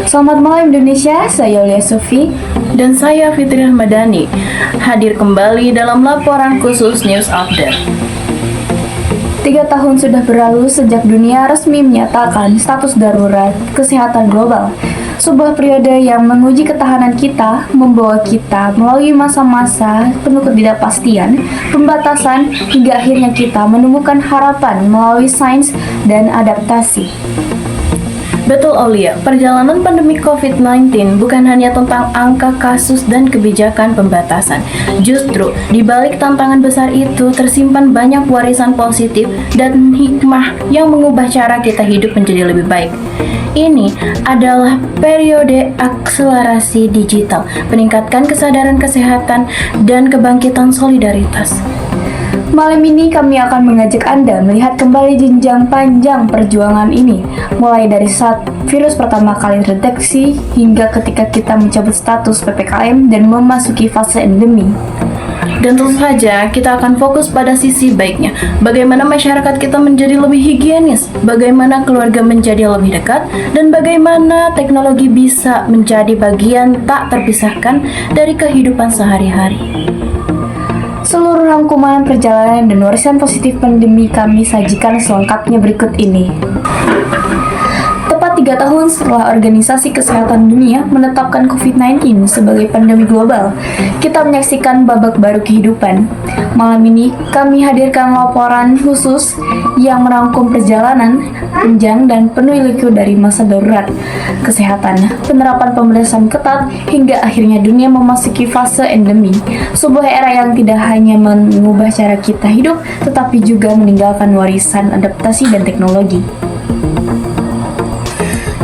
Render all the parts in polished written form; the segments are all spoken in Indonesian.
Selamat malam Indonesia, saya Yulia Sufi. Dan saya Fitri Ahmadani, hadir kembali dalam laporan khusus News Update. 3 tahun sudah berlalu sejak dunia resmi menyatakan status darurat kesehatan global. Sebuah periode yang menguji ketahanan kita, membawa kita melalui masa-masa penuh ketidakpastian, pembatasan, hingga akhirnya kita menemukan harapan melalui sains dan adaptasi. Betul Aulia, perjalanan pandemi COVID-19 bukan hanya tentang angka kasus dan kebijakan pembatasan. Justru, di balik tantangan besar itu tersimpan banyak warisan positif dan hikmah yang mengubah cara kita hidup menjadi lebih baik. Ini adalah periode akselerasi digital, meningkatkan kesadaran kesehatan dan kebangkitan solidaritas. Malam ini kami akan mengajak Anda melihat kembali jenjang panjang perjuangan ini, mulai dari saat virus pertama kali terdeteksi hingga ketika kita mencabut status PPKM dan memasuki fase endemi. Dan tentu saja kita akan fokus pada sisi baiknya, bagaimana masyarakat kita menjadi lebih higienis, bagaimana keluarga menjadi lebih dekat, dan bagaimana teknologi bisa menjadi bagian tak terpisahkan dari kehidupan sehari-hari. Seluruh rangkuman perjalanan dan warisan positif pandemi kami sajikan selengkapnya berikut ini. Tepat 3 tahun setelah Organisasi Kesehatan Dunia menetapkan COVID-19 sebagai pandemi global, kita menyaksikan babak baru kehidupan. Malam ini kami hadirkan laporan khusus yang merangkum perjalanan panjang dan penuh liku dari masa darurat kesehatan, penerapan pembatasan ketat, hingga akhirnya dunia memasuki fase endemi, sebuah era yang tidak hanya mengubah cara kita hidup, tetapi juga meninggalkan warisan adaptasi dan teknologi.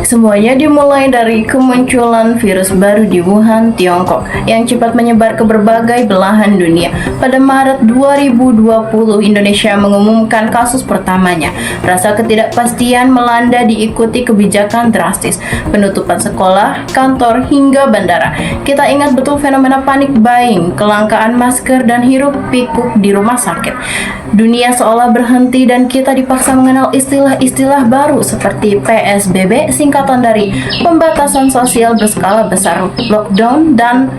Semuanya dimulai dari kemunculan virus baru di Wuhan, Tiongkok, yang cepat menyebar ke berbagai belahan dunia. Pada Maret 2020, Indonesia mengumumkan kasus pertamanya. Rasa ketidakpastian melanda diikuti kebijakan drastis, penutupan sekolah, kantor, hingga bandara. Kita ingat betul fenomena panik buying, kelangkaan masker, dan hiruk-pikuk di rumah sakit. Dunia seolah berhenti dan kita dipaksa mengenal istilah-istilah baru seperti PSBB, singkatan dari pembatasan sosial berskala besar, lockdown, dan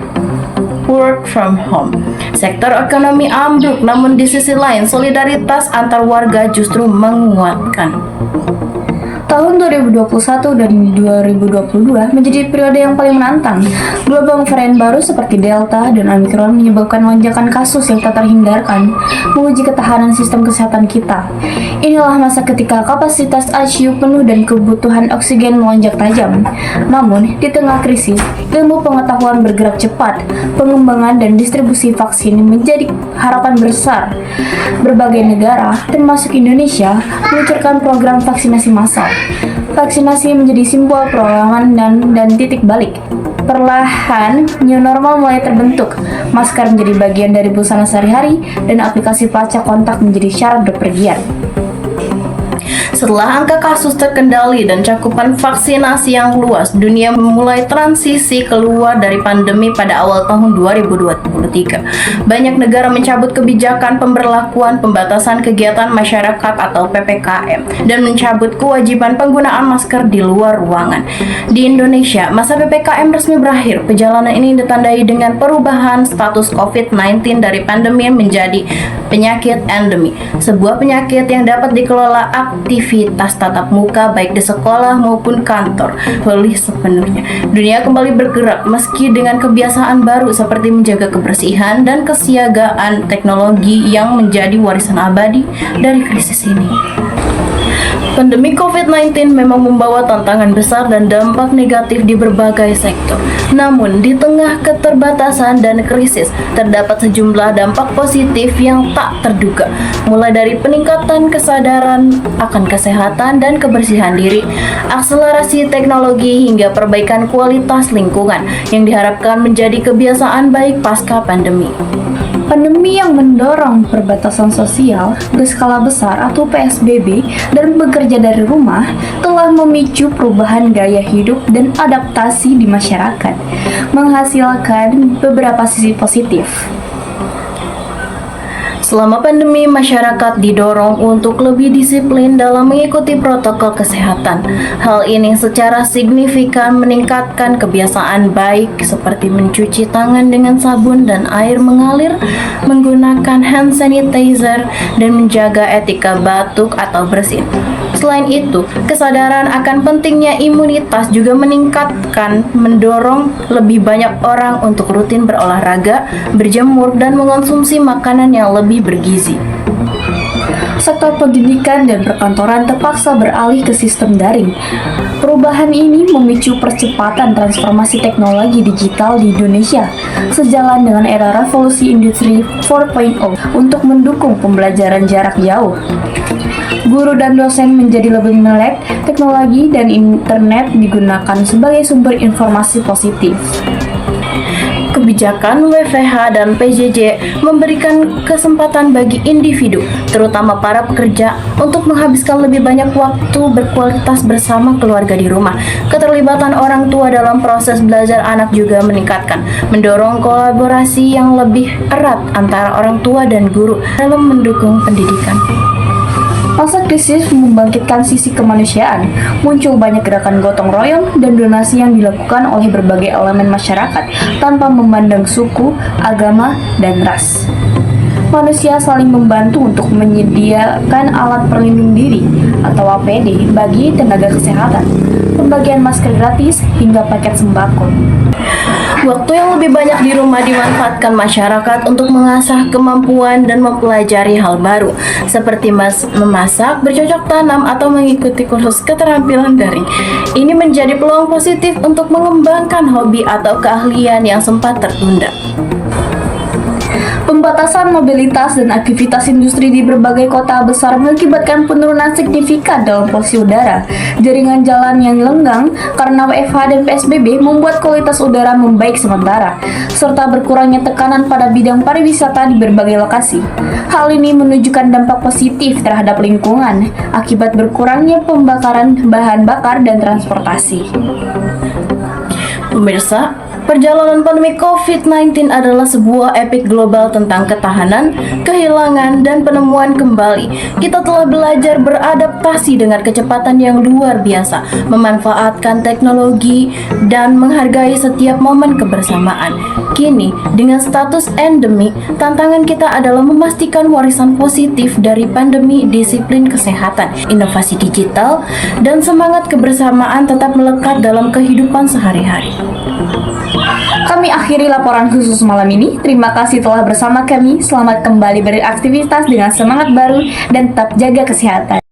work from home. Sektor ekonomi ambruk, namun di sisi lain solidaritas antar warga justru menguatkan. Tahun 2021 dan 2022 menjadi periode yang paling menantang. Gelombang varian baru seperti Delta dan Omicron menyebabkan lonjakan kasus yang tak terhindarkan, menguji ketahanan sistem kesehatan kita. Inilah masa ketika kapasitas ICU penuh dan kebutuhan oksigen melonjak tajam. Namun, di tengah krisis, ilmu pengetahuan bergerak cepat, pengembangan dan distribusi vaksin menjadi harapan besar. Berbagai negara, termasuk Indonesia, meluncurkan program vaksinasi massal. Vaksinasi menjadi simbol perlawanan dan titik balik. Perlahan, new normal mulai terbentuk. Masker menjadi bagian dari busana sehari-hari dan aplikasi pelacak kontak menjadi syarat bepergian. Setelah angka kasus terkendali dan cakupan vaksinasi yang luas, dunia memulai transisi keluar dari pandemi pada awal tahun 2023. Banyak negara mencabut kebijakan pemberlakuan pembatasan kegiatan masyarakat atau PPKM dan mencabut kewajiban penggunaan masker di luar ruangan. Di Indonesia, masa PPKM resmi berakhir. Perjalanan ini ditandai dengan perubahan status COVID-19 dari pandemi menjadi penyakit endemi, sebuah penyakit yang dapat dikelola aktivitas tatap muka baik di sekolah maupun kantor pulih sepenuhnya. Dunia kembali bergerak meski dengan kebiasaan baru seperti menjaga kebersihan dan kesiagaan teknologi yang menjadi warisan abadi dari krisis ini. Pandemi COVID-19 memang membawa tantangan besar dan dampak negatif di berbagai sektor. Namun, di tengah keterbatasan dan krisis, terdapat sejumlah dampak positif yang tak terduga, mulai dari peningkatan kesadaran akan kesehatan dan kebersihan diri, akselerasi teknologi, hingga perbaikan kualitas lingkungan yang diharapkan menjadi kebiasaan baik pasca pandemi. Pandemi yang mendorong perbatasan sosial berskala besar atau PSBB dan bekerja dari rumah telah memicu perubahan gaya hidup dan adaptasi di masyarakat, menghasilkan beberapa sisi positif. Selama pandemi, masyarakat didorong untuk lebih disiplin dalam mengikuti protokol kesehatan. Hal ini secara signifikan meningkatkan kebiasaan baik seperti mencuci tangan dengan sabun dan air mengalir, menggunakan hand sanitizer, dan menjaga etika batuk atau bersin. Selain itu, kesadaran akan pentingnya imunitas juga meningkatkan, mendorong lebih banyak orang untuk rutin berolahraga, berjemur, dan mengonsumsi makanan yang lebih bergizi. Sektor pendidikan dan perkantoran terpaksa beralih ke sistem daring. Perubahan ini memicu percepatan transformasi teknologi digital di Indonesia, sejalan dengan era revolusi industri 4.0 untuk mendukung pembelajaran jarak jauh. Guru dan dosen menjadi lebih melek teknologi dan internet digunakan sebagai sumber informasi positif. Kebijakan WFH dan PJJ memberikan kesempatan bagi individu, terutama para pekerja, untuk menghabiskan lebih banyak waktu berkualitas bersama keluarga di rumah. Keterlibatan orang tua dalam proses belajar anak juga meningkatkan, mendorong kolaborasi yang lebih erat antara orang tua dan guru dalam mendukung pendidikan. Masa krisis membangkitkan sisi kemanusiaan, muncul banyak gerakan gotong royong dan donasi yang dilakukan oleh berbagai elemen masyarakat tanpa memandang suku, agama, dan ras. Manusia saling membantu untuk menyediakan alat pelindung diri atau APD bagi tenaga kesehatan, pembagian masker gratis, hingga paket sembako. Waktu yang lebih banyak di rumah dimanfaatkan masyarakat untuk mengasah kemampuan dan mempelajari hal baru, seperti memasak, bercocok tanam, atau mengikuti kursus keterampilan daring. Ini menjadi peluang positif untuk mengembangkan hobi atau keahlian yang sempat tertunda. Pembatasan mobilitas dan aktivitas industri di berbagai kota besar mengakibatkan penurunan signifikan dalam polusi udara. Jaringan jalan yang lenggang karena WFH dan PSBB membuat kualitas udara membaik sementara, serta berkurangnya tekanan pada bidang pariwisata di berbagai lokasi. Hal ini menunjukkan dampak positif terhadap lingkungan akibat berkurangnya pembakaran bahan bakar dan transportasi. Pemirsa, perjalanan pandemi COVID-19 adalah sebuah epik global tentang ketahanan, kehilangan, dan penemuan kembali. Kita telah belajar beradaptasi dengan kecepatan yang luar biasa, memanfaatkan teknologi, dan menghargai setiap momen kebersamaan. Kini, dengan status endemi, tantangan kita adalah memastikan warisan positif dari pandemi, disiplin kesehatan, inovasi digital, dan semangat kebersamaan tetap melekat dalam kehidupan sehari-hari. Kami akhiri laporan khusus malam ini. Terima kasih telah bersama kami. Selamat kembali beraktivitas dengan semangat baru dan tetap jaga kesehatan.